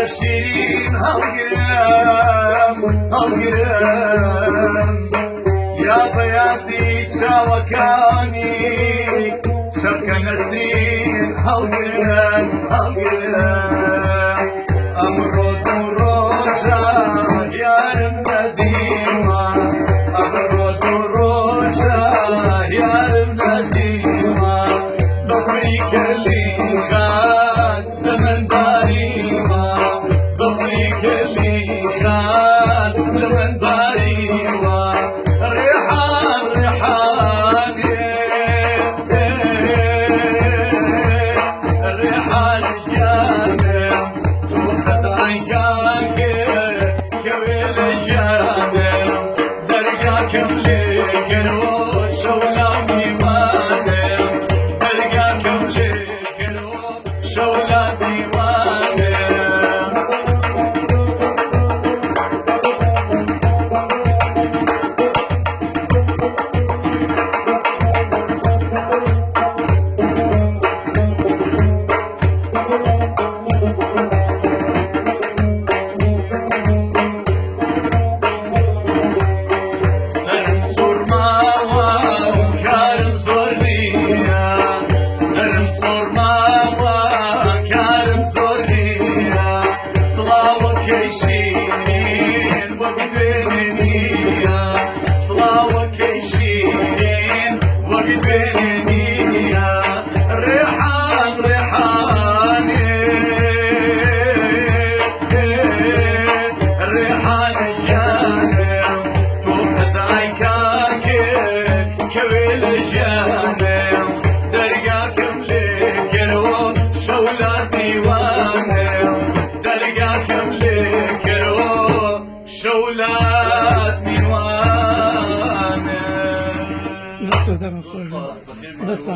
شيرين هالقرام يا بياتي شاوكاني شبك نسرين هالقرام أمرود وروجا يا المدينة أمرود وروجا يا المدينة بفريك اللي خان لمن داريما بفريك اللي خان لمن داريما ريحان ريحان ريحان جانم وحسن كاكر كويل جانم درقاكم لكرو شولامي مانم درقاكم لكرو شولامي مانم بس